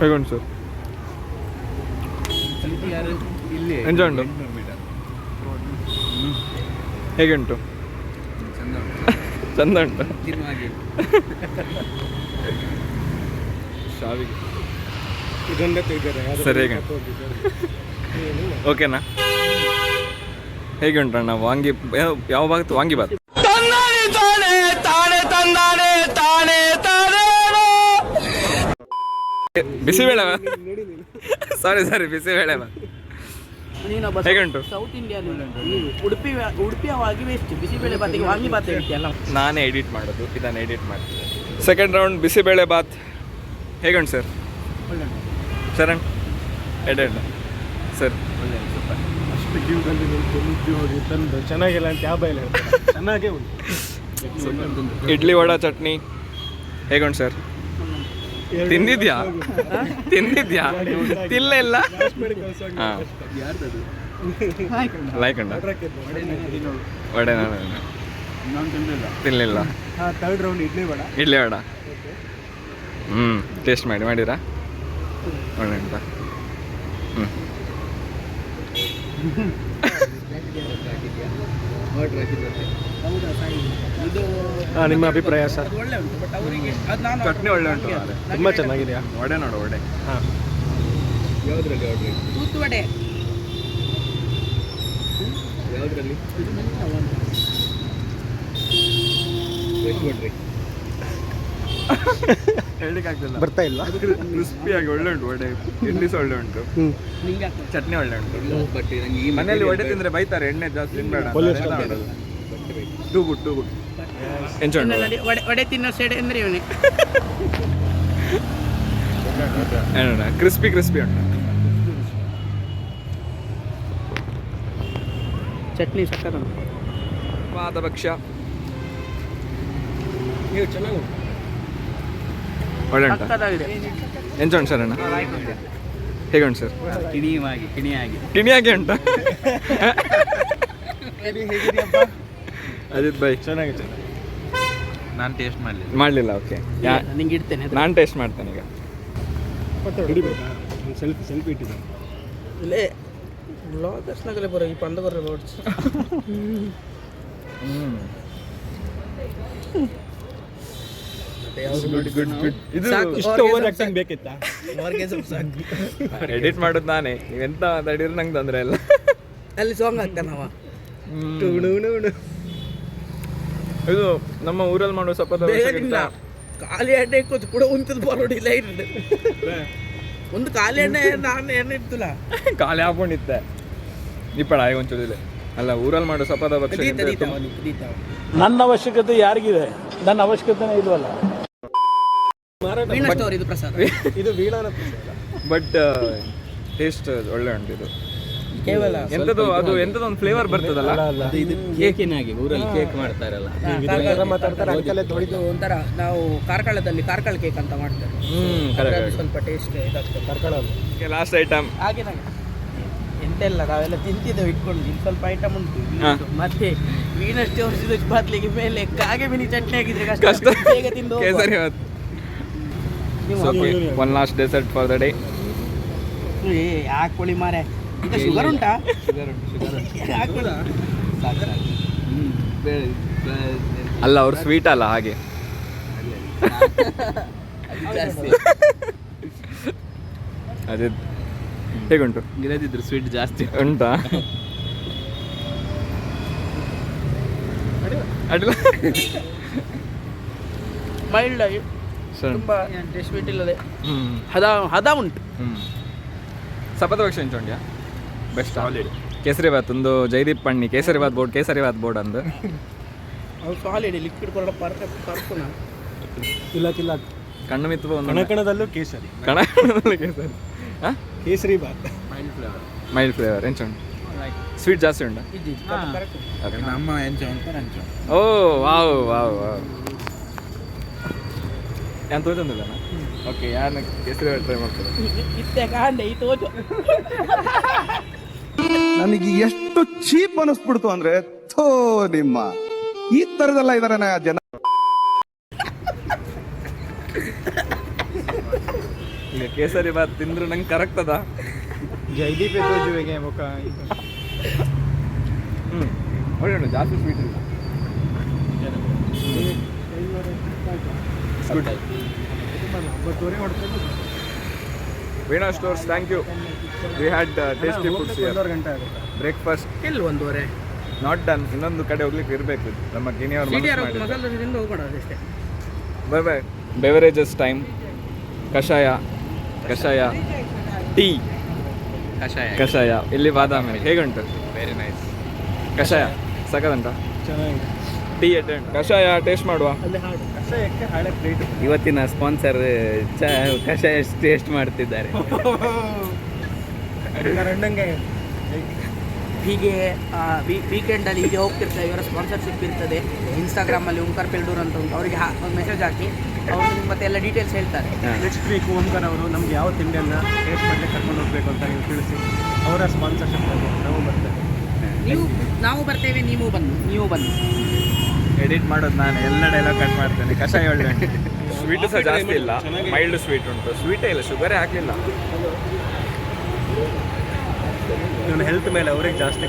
ಹೇಗುಂಟು sir? Enjoy ಉಂಟು? ಹೇಗೆ ಉಂಟು? ಚಂದ ಉಂಟು. ಸರಿ, ಹೇಗೆ ಓಕೆನಾ? ಹೇಗೆ ಉಂಟಣ್ಣ ವಾಂಗಿ? ಯಾವ ಭಾಗತ್ತು ವಾಂಗಿ ಬಾತ್? ಬಿಸಿಬೇಳೆ ಸಾರಿ ಬಿಸಿಬೇಳೆ ಬಾತ್ ಹೇಗೆ ಉಂಟು? ಸೌತ್ ಇಂಡಿಯನ್ ಉಡುಪಿಯವಾಗಿ ವೇಸ್ಟ್ ಬಿಸಿಬೇಳೆ ಬಾತಿಗೆ ವಾಂಗಿ ಬಾತ್ ಹೇಳ್ತೀಯಲ್ಲ. ನಾನೇ ಎಡಿಟ್ ಮಾಡೋದು, ಇದನ್ನು ಎಡಿಟ್ ಮಾಡ್ತೀನಿ. ಸೆಕೆಂಡ್ ರೌಂಡ್ ಬಿಸಿಬೇಳೆ ಬಾತ್ ಹೇಗೆ ಉಂಟು ಸರ್? ಶರಣ್ ಎಡೆಂಡ ಸರ್ ಅಷ್ಟು ಜೀವದಲ್ಲಿ ಹೋಗಿ ತಂದು ಚೆನ್ನಾಗಿಲ್ಲ ಅಂತ ಯಾವ ಬಯಲು ಚೆನ್ನಾಗೇ ಉಂಟು. ಇಡ್ಲಿ ವಡಾ ಚಟ್ನಿ ಹೇಗುಂಟು ಸರ್? ತಿಂದಿದ್ಯಾ? ತಿಲ್ಲ ಇಲ್ಲ. ಹಾಂ ಲೈಕ್ ಉಂಟ ವಡೆ? ನಾನು ತಿನ್ನಲಿಲ್ಲ. Third round idli vada taste ಮಾಡಿರಾ? ಒಳ್ಳೆ ಉಂಟಾ? ನಿಮ್ಮ ಅಭಿಪ್ರಾಯ ಸರ್? ಒಳ್ಳೆ ಉಂಟು, ಬಟ್ ಅವರಿಗೆ ಚಟ್ನಿ ಒಳ್ಳೆ ಉಂಟು, ತುಂಬ ಚೆನ್ನಾಗಿದೆಯಾ? ವಡೆ ನೋಡು, ವಡೆ. ಹಾಂ, ತೂತು ವಡೆ ಯಾವುದರಲ್ಲಿ? ಹೇಳಲಿಕ್ಕಾಗ್ತಿಲ್ಲ, ಬರ್ತಾ ಇಲ್ವಾ? ಕ್ರಿಸ್ಪಿಯಾಗಿ ಒಳ್ಳೆ ಉಂಟು ವಡೆ. ಇಡ್ಲಿ ಸಹ ಒಳ್ಳೆ ಉಂಟು, ಚಟ್ನಿ ಒಳ್ಳೆ ಉಂಟು. ಬಟ್ ಮನೆಯಲ್ಲಿ ವಡೆ ತಿಂದರೆ ಬೈತಾರೆ, ಎಣ್ಣೆ ಜಾಸ್ತಿ ತಿನ್ಬೇಡ. ಟೂ ಗುಡ್ ಎಂಜಾಯ್ ಉಂಟು. ವಡೆ ತಿನ್ನೋ ಸೈಡ್ ಅಂದರೆ ಇವನೇ ಕ್ರಿಸ್ಪಿ ಉಂಟು. ಚಟ್ನಿ ಸಕ್ಕತ್ತ ಪಾದ ಭಕ್ಷ ಚೆನ್ನಾಗಿ ಒಳ್ಳೆ ಉಂಟು. ಎಂಜಾಯ್ ಉಂಟು ಸರ್ ಅಣ್ಣ? ಹೇಗೆ ಉಂಟು ಸರ್? ಕಿಣಿಯಾಗಿ ಉಂಟು. ಅಜಿತ್ ಬೈ ಚೆನ್ನಾಗಿದೆ. ನಾನು ಟೇಸ್ಟ್ ಮಾಡಲಿಲ್ಲ. ಓಕೆ, ನಿಂಗೆ ಇಡ್ತೇನೆ, ನಾನು ಟೇಸ್ಟ್ ಮಾಡ್ತೇನೆ ಈಗ. ಹಿಡಿಬೇಕಾ? ಸೆಲ್ಫಿ ಇಟ್ಟಿದ್ದೆ ಇಲ್ಲೇ ಬ್ಲಾಗರ್ಸ್ನಾಗಲೇ ಬರೋ ಈ ಪಂದಗರ ರೋಡ್ಸ್. ಇದು ಇಷ್ಟು ಓವರ್ ಆಕ್ಟಿಂಗ್ ಬೇಕಿತ್ತಾ? ಎಡಿಟ್ ಮಾಡೋದು ನಾನೇ, ನೀವೆಂತ ಮಾತಾಡಿದ್ರೆ ನಂಗೆ ತೊಂದರೆ ಇಲ್ಲ. ಅಲ್ಲಿ ಸಾಂಗ್ ಹಾಕ್ತಾನವ. ಇದು ನಮ್ಮ ಊರಲ್ಲಿ ಮಾಡೋ ಸಪದ ಖಾಲಿ ಎಣ್ಣೆ ಕೂತು ಕೂಡ ಉಂಟದ ಬರೋಡಿಲ್ಲ ಇರಲಿ. ಒಂದು ಖಾಲಿ ಎಣ್ಣೆ ನಾನು ಎಣ್ಣೆ ಇಡ್ತಿಲ್ಲ, ಖಾಲಿ ಹಾಕೊಂಡಿತ್ತೆ ಇಪ್ಪಳ ಒಂಚೂರಿಲ್ಲ. ಅಲ್ಲ, ಊರಲ್ಲಿ ಮಾಡೋ ಸಪದ ಭಕ್ಷ ನನ್ನ ಅವಶ್ಯಕತೆ ಯಾರಿಗಿದೆ? ನನ್ನ ಅವಶ್ಯಕತೆನೇ ಇಲ್ವಲ್ಲ. ಇದು ಪ್ರಸಾದ, ಇದು ವೀಣಾನ ಪ್ರಸಾದ. ಬಟ್ ಟೇಸ್ಟ್ ಒಳ್ಳೆ ಉಂಟು. ಇದು ಕೇವಲ ಎಂಥದ್ದು ಅದು ಎಂಥದ್ದು ಒಂದು ಫ್ಲೇವರ್ ಬರ್ತದಲ್ಲ. ಕೇಕಿನಾಗಿ ಊರಲ್ಲಿ ಕೇಕ್ ಮಾಡ್ತಾರಲ್ಲ, ಮಾತಾಡ್ತಾರೆ ಅಂಕಲೇ ಇದು ಒಂಥರ ನಾವು ಕಾರ್ಕಳದಲ್ಲಿ ಕಾರ್ಕಳ ಕೇಕ್ ಅಂತ ಮಾಡ್ತಾರೆ. ಸ್ವಲ್ಪ ಟೇಸ್ಟ್ ಇದಾಗ್ತದೆ ಕರ್ಕೊಳ್ಳೋದು. ಲಾಸ್ಟ್ ಐಟಮ್ ಹಾಗೆ ಎಂತೆಲ್ಲ ನಾವೆಲ್ಲ ತಿಂತಿದ್ದೇವೆ ಇಟ್ಕೊಂಡು. ಇಲ್ಲಿ ಸ್ವಲ್ಪ ಐಟಮ್ ಉಂಟು. ಮತ್ತೆ ವೀಣಷ್ಟೇ ಹೊರಿಸಿದ ಬದಲಿಗೆ ಮೇಲೆ ಕಾಗೆ ಮಿನಿ ಚಟ್ನಿ ಆಗಿದ್ರೆ ಕಷ್ಟ, ಬೇಗ ತಿಂದು kesari bath. One last dessert for the day. ಹಾಕೊಳ್ಳಿ ಮಾರೆ. ಶುಗರ್ ಉಂಟಾ? ಹಾಕೊಳ್ಳಿ. ಅಲ್ಲ, ಅವ್ರು ಸ್ವೀಟ್ ಅಲ್ಲ, ಹಾಗೆ ಅದೇ. ಹೇಗುಂಟು? ಗಿರದಿದ್ರು ಸ್ವೀಟ್ ಜಾಸ್ತಿ ಉಂಟಾ? ಅಡ್ಲ ಮೈಲ್ಡ್ ಆಗಿ, ತುಂಬ ಸ್ವೀಟ್ ಇಲ್ಲದೆ ಹದ ಉಂಟು. ಸಪದ ಭಕ್ಷ ಉಂಟುಂಡ್ಯಾ ಬೆಸ್ಟ್ ಕೇಸರಿ ಬಾತ್ ಒಂದು ಜೈದೀಪ್ ಪಣ್ಣಿ ಕೇಸರಿ ಬಾತ್ ಬೋರ್ಡ್ ಅಂದು ಸಾಲಿಡ್ ಲಿಕ್ವಿಡ್ ಕೊಡ ಪರ್ಪುನ ಇಲ್ಲ ಕಣ್ಣು ಮಿತ್ತು ಕಣಕಣದಲ್ಲೂ ಕೇಸರಿ, ಕಣಕಣದಲ್ಲೂ ಕೇಸರಿ. ಕೇಸರಿ ಬಾತ್ ಮೈಲ್ಡ್ ಫ್ಲೇವರ್ ಎಂಚ ಉಂಟು? ಸ್ವೀಟ್ ಜಾಸ್ತಿ ಉಂಟಾ? ನಮ್ಮ ಎಂಚ ಉಂಟು. ಓ ವಾವ್ ವಾವ್ ವಾವ್, ನಾನು ತೋಚಂದಿಲ್ಲ. ಓಕೆ, ಯಾರನ್ನ ಕೇಸರಿ ಬಾತ್ ಟ್ರೈ ಮಾಡ್ತಾರೆ? ಇತ್ತೆ ಕಾಂಡೆ ಈ ತೋಚು. ನನಗೆ ಎಷ್ಟು ಚೀಪ್ ಅನಿಸ್ಬಿಡ್ತು ಅಂದ್ರೆ, ಥೋ ನಿಮ್ಮ ಈ ತರದೆಲ್ಲ ಇದಾರೆ ಜನ. ಕೇಸರಿ ಬಾತ್ ತಿಂದ್ರು ನಂಗೆ ಕರಗ್ತದ. ಜೈದೀಪ್ ಎದ್ದೋಜುವಿಗೆ ಮುಖ ಒಳ್ಳೆ ಜಾಸ್ತಿ ಸ್ವೀಟ್ ಇಲ್ಲ. Good. Veena stores, thank you. We had tasty foods here. 1 ಗಂಟೆ ಆಗುತ್ತೆ. ಬ್ರೇಕ್ಫಾಸ್ಟ್ ಎಲ್ಲಿ 1:30 ನಾಟ್ ಡನ್. ಇನ್ನೊಂದು ಕಡೆ ಹೋಗ್ಲಿಕ್ಕೆ ಇರಬೇಕು. ನಮ್ಮ ಗಿಣಿಯವ್ರು ಮಸಾಲ ದೋಸೆದಿಂದ ಹೋಗೋಣ ಅಷ್ಟೇ. Bye bye. Beverages time. ಕಷಾಯ, ಟೀ, ಕಷಾಯ. ಇಲ್ಲಿ ಬಾದಾಮಿ ಹೇಗುಂಟು? Very nice. ಕಷಾಯ ಸಕದಂಟ. ಚೆನ್ನಾಗಿದೆ. ಟೀ ಕಷಾಯ ಟೇಸ್ಟ್ ಮಾಡುವ. ಅಲ್ಲಿ ಹಾಡು ಕಷಾಯಕ್ಕೆ ಹಳೆ ಪ್ಲೇಟ್. ಇವತ್ತಿನ ಸ್ಪಾನ್ಸರ್ ಕಷಾಯ ಟೇಸ್ಟ್ ಮಾಡ್ತಿದ್ದಾರೆ. ರಂಡಂಗೆ ಹೀಗೆ ವೀಕೆಂಡಲ್ಲಿ ಹೀಗೆ ಹೋಗ್ತಿರ್ತಾರೆ. ಇವರ ಸ್ಪಾನ್ಸರ್ಶಿಪ್ ಇರ್ತದೆ. ಇನ್ಸ್ಟಾಗ್ರಾಮಲ್ಲಿ ಓಂಕಾರ್ ಪೆಲ್ಡೂರ್ ಅಂತ ಉಂಟು. ಅವರಿಗೆ ಒಂದು ಮೆಸೇಜ್ ಹಾಕಿ ಅವರು ನಿಮ್ಗೆ ಮತ್ತೆ ಎಲ್ಲ ಡೀಟೇಲ್ಸ್ ಹೇಳ್ತಾರೆ. ನೆಕ್ಸ್ಟ್ ವೀಕ್ ಓಂಕಾರ ಅವರು ನಮ್ಗೆ ಯಾವ ತಿಂಡಿಯನ್ನು ಟೇಸ್ಟ್ ಮಾಡಲಿಕ್ಕೆ ಕರ್ಕೊಂಡು ಹೋಗ್ಬೇಕು ಅಂತ ನೀವು ತಿಳಿಸಿ. ಅವರ ಸ್ಪಾನ್ಸರ್ಶಿಪ್ ನಾವು ಬರ್ತೇವೆ. ನಾವು ಬರ್ತೇವೆ, ನೀವು ಬನ್ನಿ. ಎಡಿಟ್ ಮಾಡೋದು ನಾನು ಎಲ್ಲ ಡೈಲಾಗ್ ಕಟ್ ಮಾಡ್ತೇನೆ. ಕಷಾಯ ಒಳ್ಳೆ ಸ್ವೀಟ್ ಸಹ ಜಾಸ್ತಿ ಇಲ್ಲ, ಮೈಲ್ಡ್ ಸ್ವೀಟ್ ಉಂಟು. ಸ್ವೀಟೇ ಇಲ್ಲ, ಶುಗರೇ ಹಾಕಲಿಲ್ಲ. ನನ್ನ ಹೆಲ್ತ್ ಮೇಲೆ ಅವ್ರಿಗೆ ಜಾಸ್ತಿ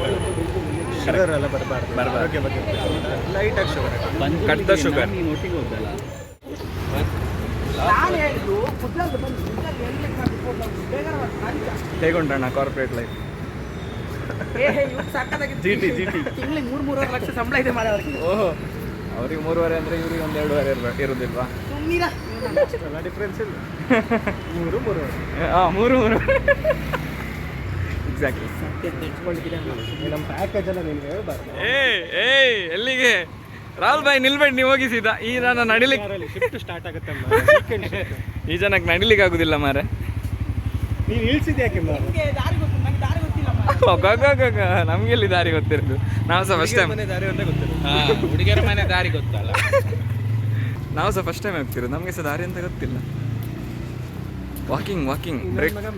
ಶುಗರ್ ಎಲ್ಲ ಬರಬಾರ್ದು. ಆರೋಗ್ಯ ಬಗ್ಗೆ ಲೈಟಾಗಿ ಶುಗರ್, ಕಟ್ ದ ಶುಗರ್. ನೀನು ಒಟ್ಟಿಗೆ ಹೋಗ್ದಲ್ಲ. ಹೇಗುಂಟಣ್ಣ ಕಾರ್ಪೊರೇಟ್ ಲೈಫ್? ತಿಂಗಳಿಗೆ 3-3.5 ಲಕ್ಷ ಸಂಬಳ ಇದೆ ಮಾಡಿ ಅವ್ರಿಗೆ. ಓಹೋ, ಅವ್ರಿಗೆ 3.5 ಅಂದರೆ ಇವ್ರಿಗೆ 1-2.5 ಇರೋದಿಲ್ವಾ? ಎಲ್ಲ ಡಿಫ್ರೆನ್ಸ್ ಇಲ್ಲ. 3 ಎಕ್ಸಾಕ್ಟ್ಲಿ. ನಮ್ಮ ಪ್ಯಾಕೇಜ್ ಎಲ್ಲ ನಿಮ್ಗೆ ಹೇಳ್ಬಾರ್ದು. ಎಲ್ಲಿಗೆ? ರಾಹುಲ್ ಭಾಯ್ ನಿಲ್ಬೇಡಿ, ನೀವು ಹೋಗಿ ಸೀದಾ. ಈ ನಾನು ನಡಿಲಿಕ್ಕೆ ಶಿಫ್ಟ್ ಸ್ಟಾರ್ಟ್ ಆಗುತ್ತೆ. ಈ ಜನಕ್ಕೆ ನಡಿಲಿಕ್ಕೆ ಆಗುದಿಲ್ಲ ಮಾರೆ. ನೀನು ಇಳಿಸಿದ್ದೆ ಯಾಕೆ ನಮ್ಗೆ ಎಲ್ಲಿ ದಾರಿ ಗೊತ್ತಿರೋದು? ನಾವು ಸಹ ಫಸ್ಟ್ ಟೈಮ್. ದಾರಿ ಒಂದೇ ಗೊತ್ತಿಲ್ಲ. ಹುಡುಗಿಯರ ಮನೆ ದಾರಿ ಗೊತ್ತಲ್ಲ. ನಾವು ಸಹ ಫಸ್ಟ್ ಟೈಮ್ ಹೋಗ್ತಿರೋದು, ನಮಗೆ ಸಹ ದಾರಿ ಅಂತ ಗೊತ್ತಿಲ್ಲ. ವಾಕಿಂಗ್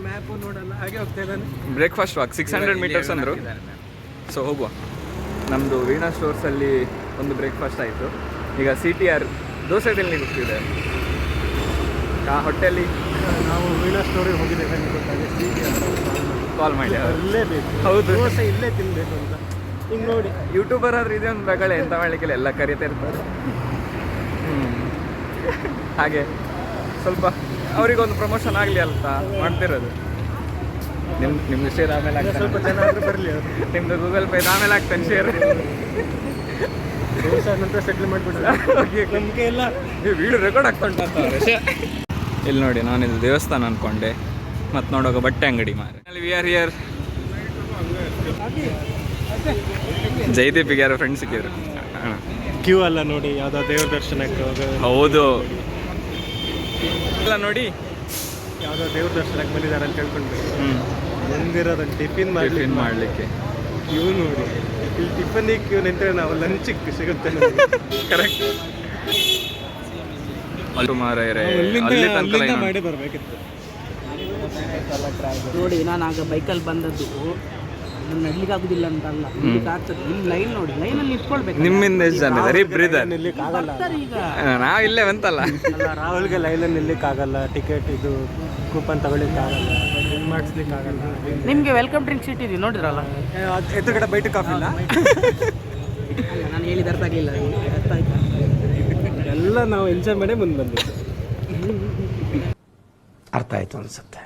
ಮ್ಯಾಪ್ ನೋಡಲ್ಲ, ಹಾಗೆ ಹೋಗ್ತಾ ಇದ್ದಾನೆ. ಬ್ರೇಕ್ಫಾಸ್ಟ್ ವಾಕ್ 600 ಮೀಟರ್ಸ್ ಅಂದರು. ಸೊ ಹೋಗುವ. ನಮ್ಮದು ವೀಣಾ ಸ್ಟೋರ್ಸಲ್ಲಿ ಒಂದು ಬ್ರೇಕ್ಫಾಸ್ಟ್ ಆಯಿತು. ಈಗ CTR ದೋಸೆ ತಿನ್ಲಿಕ್ಕೆ ಹೋಗ್ತಿದೆ. ಹೊಟ್ಟೆಯಲ್ಲಿ ನಾವು ವೀಣಾ ಸ್ಟೋರಿಗೆ ಹೋಗಿದ್ದೇವೆ ಗೊತ್ತಾಗಿ ಕಾಲ್ ಮಾಡಿ ಇರಲೇಬೇಕು. ಹೌದು, ದೋಸೆ ಇಲ್ಲೇ ತಿನ್ನಬೇಕು ಅಂತ. ಹಿಂಗೆ ನೋಡಿ ಯೂಟ್ಯೂಬರ್ ಆದ್ರೆ ಇದೇ ಒಂದು ರಗಳೆ, ಎಂತ ಮಾಡಲಿಕ್ಕೆಲ್ಲ ಎಲ್ಲ ಕರೀತಾ ಇರ್ತಾರೆ. ಹಾಗೆ ಸ್ವಲ್ಪ ಅವರಿಗೊಂದು ಪ್ರಮೋಷನ್ ಆಗಲಿ ಅಂತ ಮಾಡ್ತಿರೋದು. ನಿಮ್ದು ಶೇರ್ ಆಮೇಲೆ ಸ್ವಲ್ಪ ಜನ ಆದರೂ ಬರಲಿ. ನಿಮ್ಮದು ಗೂಗಲ್ ಪೇ ಆಮೇಲೆ ಆಗ್ತಾನೆ ಶೇರ್. ದೋಸೆ ನಂತರ ಸೆಟ್ಲ್ ಮಾಡಿಬಿಡ್ತಾರೆ. ನಮಗೆ ಎಲ್ಲ ವಿಡಿಯೋ ರೆಕಾರ್ಡ್ ಆಗ್ತಾ ಉಂಟು ಅಂತ. ಇಲ್ಲಿ ನೋಡಿ, ನಾನಿದು ದೇವಸ್ಥಾನ ಅಂದ್ಕೊಂಡೆ, ಮತ್ತು ನೋಡುವಾಗ ಬಟ್ಟೆ ಅಂಗಡಿ ಮಾರೆ. We are here. ಜೈದೀಪಿಗೆ ಯಾರೋ ಫ್ರೆಂಡ್ ಸಿಕ್ಕಿದ್ರು. ಕ್ಯೂ ಅಲ್ಲ ನೋಡಿ, ಯಾವುದೋ ದೇವ್ರ ದರ್ಶನಕ್ಕೆ ಹೌದು ಎಲ್ಲ ನೋಡಿ, ಯಾವುದೋ ದೇವ್ರ ದರ್ಶನಕ್ಕೆ ಬಂದಿದ್ದಾರೆ ಅಂತ ಹೇಳ್ಕೊಂಡು ಹ್ಞೂ ಬಂದಿರೋದನ್ನು ಟಿಫಿನ್ ಮಾಡಲಿಕ್ಕೆ ಕ್ಯೂ ನೋಡಿ. ಇಲ್ಲಿ ಟಿಫನ್ನಿಗೆ ಕ್ಯೂ ನಿಂತರೆ ನಾವು ಲಂಚಿಗೆ ಸಿಗುತ್ತೆ. ಕರೆಕ್ಟ್. ಅಲ್ಲಿ ಮಾರಾಯರೆ, ಅಲ್ಲಿಂದ ಮಾಡಿ ಬರಬೇಕಿತ್ತು. ನೋಡಿ, ನಾನು ಆಗ ಬೈಕಲ್ಲಿ ಬಂದದ್ದು ನಾನು ನಡ್ಲಿಕ್ಕೆ ಆಗುದಿಲ್ಲ ಅಂತ ಅಲ್ಲ, ಆಗ್ತದೆ. ಇಲ್ಲಿ ಲೈನ್ ನೋಡಿ, ಲೈನಲ್ಲಿ ನಿಂತ್ಕೊಳ್ಬೇಕು. ನಿಮ್ಮಿಂದ ಎಷ್ಟು ಜನ ಇದ್ದಾರೆ? ಇಬ್ಬರಿದ್ದಾರೆ. ನಿಲ್ಲಿಕ್ಕಾಗಲ್ಲ. ಈಗ ನಾವು ಇಲ್ಲೇ ಬಂತಲ್ಲ. ಅಲ್ಲ, ರಾಹುಲ್ಗೆ ಲೈನಲ್ಲಿ ನಿಲ್ಲಿಕ್ಕಾಗಲ್ಲ. ಟಿಕೆಟ್ ಇದು ಕೂಪನ್ ತಗೊಳ್ಳಿಕ್ಕಾಗಲ್ಲ, ಏನು ಮಾಡಿಸ್ಲಿಕ್ಕಾಗಲ್ಲ. ನಿಮಗೆ ವೆಲ್ಕಮ್ ಡ್ರಿಂಕ್ ಸೀಟ್ ಇದೆ ನೋಡಿದ್ರಲ್ಲ. ಎದುರುಗಡೆ ಬೈಟ್ ಕಾಫಿ ಇಲ್ಲ. ನಾನು ಹೇಳಿದ ಅರ್ಥ ಆಗಲಿಲ್ಲ, ಅರ್ಥ ಆಯ್ತು. ಎಲ್ಲ ನಾವು ಎಂಜಾಯ್ ಮಾಡಿ ಮುಂದೆ ಬಂದಿದ್ದು. ಅರ್ಥ ಆಯ್ತು ಅನ್ಸುತ್ತೆ.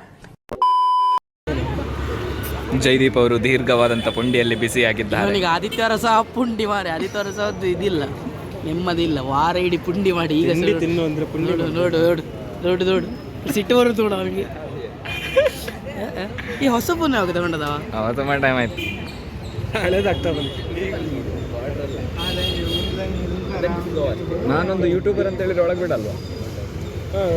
ಜೈದೀಪ್ ಅವರು ದೀರ್ಘವಾದಂಥ ಪುಂಡಿಯಲ್ಲಿ ಬಿಸಿಯಾಗಿದ್ದಾರೆ. ನನಗೆ ಆದಿತ್ಯವಾರ ಸಹ ಪುಂಡಿ ಮಾಡಿ, ಆದಿತ್ಯವಾರ ಸಹ ಇದಿಲ್ಲ, ನೆಮ್ಮದಿಲ್ಲ. ವಾರ ಇಡೀ ಪುಂಡಿ ಮಾಡಿ ಈಗ ತಿನ್ನು ಅಂದ್ರೆ ಪುಂಡಿ. ನೋಡು ಸಿಟ್ಟು ಬರುತ್ತೆ ನೋಡು ಅವನಿಗೆ. ಈ ಹೊಸ ಫೋನ್ ಯಾವಾಗ ತಗೊಂಡದವ? ಅವತ್ತು ತುಂಬ ಟೈಮ್ ಆಯ್ತು. ಹಳೇದಾಗ್ತಾ ಬಂತು. ನಾನೊಂದು ಯೂಟ್ಯೂಬರ್ ಅಂತ ಹೇಳಿದ್ರೆ ಒಳಗೆ ಬಿಡಲ್ವಾ?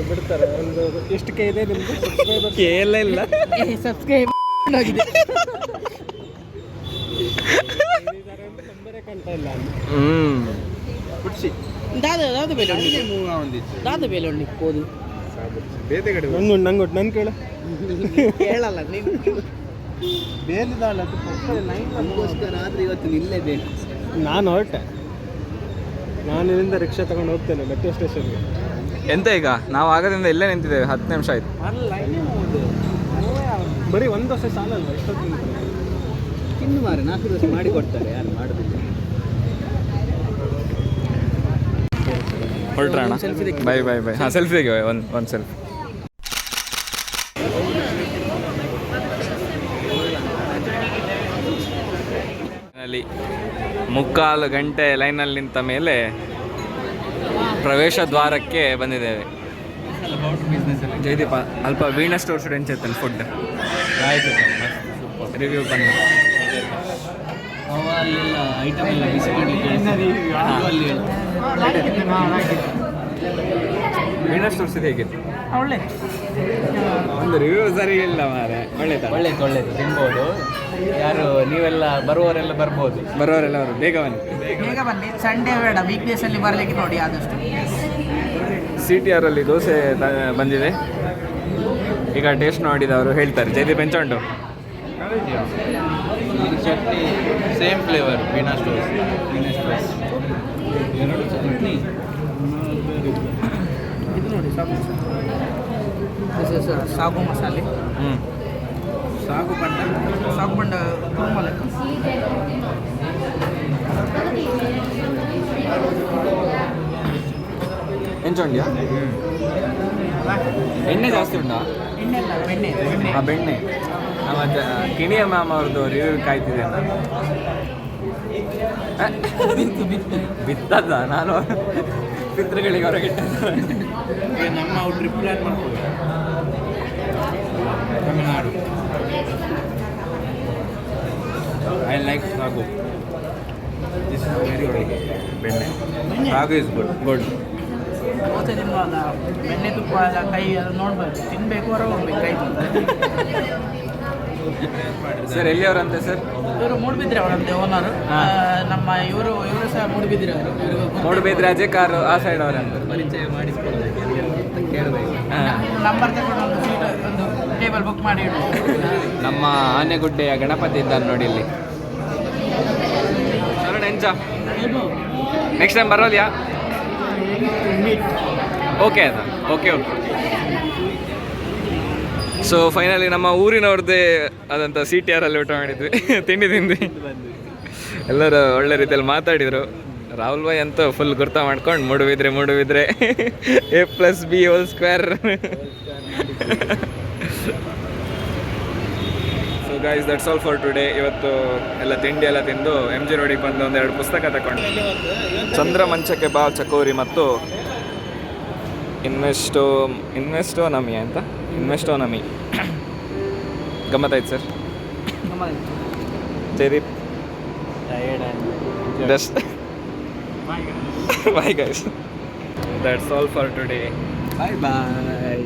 ಬಿಡ್ತಾರೆ. ಒಂದು ಎಷ್ಟು ಕೆ ಇದೆ ನಿಮ್ಮದು ಸಬ್ಸ್ಕ್ರೈಬರ್? ಕೇಳ ಇಲ್ಲ. ಸಬ್ಸ್ಕ್ರೈಬ್ ಆಗಿದೆ. ನಂಬರೇ ಕಾಣ್ತಾ ಇಲ್ಲ. ಖುಷಿ ದಾದ ಬೇಲೆ ಉಂಟು ಹೋದು ಬೇತೆ ಕಡೆ ನಂಗೊಟ್ಟು ನನ್ನ ಕೇಳ ಹೇಳಲ್ಲ ನೀನು. ಬೇಲಿದಾಳ ನಮಗೋಸ್ಕರ ಆದ್ರೆ ಇವತ್ತು ನಿಲ್ಲೇಬೇಕು. ನಾನು ಹೊರಟೆ. ನಾನು ಇಲ್ಲಿಂದ ರಿಕ್ಷಾ ತಗೊಂಡು ಹೋಗ್ತೇನೆ ಮೆಟ್ರೋ ಸ್ಟೇಷನ್ಗೆ. ಎಂತ ಈಗ ನಾವು ಆಗದಿಂದ ಇಲ್ಲೇ ನಿಂತಿದ್ದೇವೆ, 10 ನಿಮಿಷ ಆಯ್ತು. ಬರೀ ಒಂದು ದೋಸೆ ಸಾಲಲ್ವ, ಎಷ್ಟೊತ್ತು ತಿನ್ನು ಮಾರೆ, 4 ದೋಸೆ ಮಾಡಿ ಕೊಡ್ತಾರೆ, ಯಾರು ಮಾಡೋದಿಲ್ಲ. ಹೊರಟ್ರಣ, ಬೈ ಬೈ ಬೈ. ಹಾಂ, ಸೆಲ್ಫಿ ತೆಗಿವೆ, ಒಂದು ಸೆಲ್ಫಿ. ಅಲ್ಲಿ 3/4 ಗಂಟೆ ಲೈನಲ್ಲಿ ನಿಂತ ಮೇಲೆ ಪ್ರವೇಶ ದ್ವಾರಕ್ಕೆ ಬಂದಿದ್ದೇವೆ. ಜಯದೀಪ ಅಲ್ಪ ವೀಣಾ ಸ್ಟೋರ್ ಸ್ಟೂಡೆಂಟ್ಸ್ ಇರ್ತಲ್ಲ ಫುಡ್ ಆಯಿತು, ರಿವ್ಯೂ ಬನ್ನಿ. ಅಲ್ಲೆಲ್ಲ ಐಟಮ್ ಎಲ್ಲ ಬಿಸಿ ಮಾಡಲಿಕ್ಕೆ ಅಲ್ಲಿ ವೀಣಾ ಸ್ಟೋರ್ಸ್ ಇದು ಹೇಗಿತ್ತು? ಒಳ್ಳೆ ಒಂದು ರಿವ್ಯೂ ಸರಿ ಇಲ್ಲ ಮಾರೆ. ಒಳ್ಳೇದು ತಿನ್ಬೋದು. ಯಾರು ನೀವೆಲ್ಲ ಬರುವವರೆಲ್ಲ ಬರ್ಬೋದು. ಬರೋರೆಲ್ಲ ಅವರು ಬೇಗ ಬನ್ನಿ. ಬೇಗ ಬನ್ನಿ, ಸಂಡೇ ಬೇಡ, ವೀಕ್ ಡೇಸಲ್ಲಿ ಬರಲಿಕ್ಕೆ ನೋಡಿ ಆದಷ್ಟು. CTR ಅಲ್ಲಿ ದೋಸೆ ಬಂದಿದೆ, ಈಗ ಟೇಸ್ಟ್ ನೋಡಿದವರು ಹೇಳ್ತಾರೆ. ಜಯದೀಪ್ ಎಂಚ ಉಂಟು? Chutney same flavour, Veena stores. ಎರಡು ಚಟ್ನಿ. ಇದು ನೋಡಿ ಸಾಗು ಮಸಾಲೆ, ಸಾಗು ಬಂಡ ಕುರುಮ ಲೆಕ್ಕ. ಎಂಚ ಉಂಡ್ಯಾ? ಎಣ್ಣೆ ಜಾಸ್ತಿ ಉಂಟಾ? ಎಣ್ಣೆ ಅಲ್ಲ, ಬೆಣ್ಣೆ. ಹಾಂ, ಬೆಣ್ಣೆ. ನಮ್ಮ ಕಿಣಿಯ ಮ್ಯಾಮ್ ಅವ್ರದ್ದು ರಿವ್ಯೂ ಕಾಯ್ತಿದೆ ನಾನು. ಬಿತ್ತದ ನಾನು ಪಿತೃಗಳಿಗೆ ಹೊರಗಿಟ್ಟದ್ದು. ನಮ್ಮ ಟ್ರಿಪ್ ಪ್ಲಾನ್ ಮಾಡ್ತೀವಿ ತಮಿಳ್ನಾಡು. ಐ ಲೈಕ್ ಸಾಗು. This is very good. ಬೆಣ್ಣೆ ಸಾಗು ಇಸ್ ಗುಡ್. ದೋಸೆ ತಿನ್ನುವಾಗ ಬೆಣ್ಣೆ ತುಪ್ಪ ಎಲ್ಲ ಕೈ ಎಲ್ಲ ನೋಡ್ಬೇಕು, ತಿನ್ನಬೇಕು, ಹೊರ ಹೋಗ್ಬೇಕು ಕೈ. ಸರ್ ಎಲ್ಲಿಯವರಂತೆ ಸರ್? ಇವರು ಮೂಡುಬಿದ್ರೆ ಅವರಂತೆ ಓನರು. ನಮ್ಮ ಇವರು ಸಹ ಮೂಡುಬಿದ್ರೆ ಅವರು. ಮೂಡುಬಿದ್ರೆ ಅಜಯ್ ಕಾರು ಆ ಸೈಡ್ ಅವರಂತ. ಪರಿಚಯ ಮಾಡಿಸ್ಕೊಳ್ಳೋದಕ್ಕೆ ಕೇಳಬೇಕು. ನಂಬರ್ ತಗೊಂಡು ಒಂದು ಸೀಟ್, ಒಂದು ಟೇಬಲ್ ಬುಕ್ ಮಾಡಿ ಇಡು. ನಮ್ಮ ಆನೆಗುಡ್ಡೆಯ ಗಣಪತಿ ಇದ್ದಾನೆ ನೋಡಿ ಇಲ್ಲಿ. ಚಲೋ ಎಂಚ ನೆಕ್ಸ್ಟ್ ಟೈಮ್ ಬರೋದ್ಯಾ? ಓಕೆ ಅದ, ಓಕೆ. ಸೊ ಫೈನಲಿ ನಮ್ಮ ಊರಿನವ್ರದ್ದೇ ಆದಂಥ CTR ಅಲ್ಲಿ ಊಟ ಮಾಡಿದ್ವಿ, ತಿಂದ್ವಿ. ಎಲ್ಲರೂ ಒಳ್ಳೆ ರೀತಿಯಲ್ಲಿ ಮಾತಾಡಿದರು. ರಾಹುಲ್ ಭಾಯ್ ಅಂತೂ ಫುಲ್ ಗುರ್ತ ಮಾಡ್ಕೊಂಡು Moodbidri A+B². So guys, that's all for today. ಇವತ್ತು ಎಲ್ಲ ತಿಂಡಿ ಎಲ್ಲ ತಿಂದು MG ರೋಡಿಗೆ ಬಂದು 1-2 ಪುಸ್ತಕ ತಗೊಂಡು ಚಂದ್ರ ಮಂಚಕ್ಕೆ ಬಾ ಚಕೋರಿ ಮತ್ತು ಇನ್ವೆಸ್ಟೋನಮಿ ಅಂತ ಇನ್ವೆಸ್ಟೋನಮಿ ಗಮ್ಮತ್ತಾಯ್ತು sir. Jaydeep just bye guys, that's all for today. Bye bye.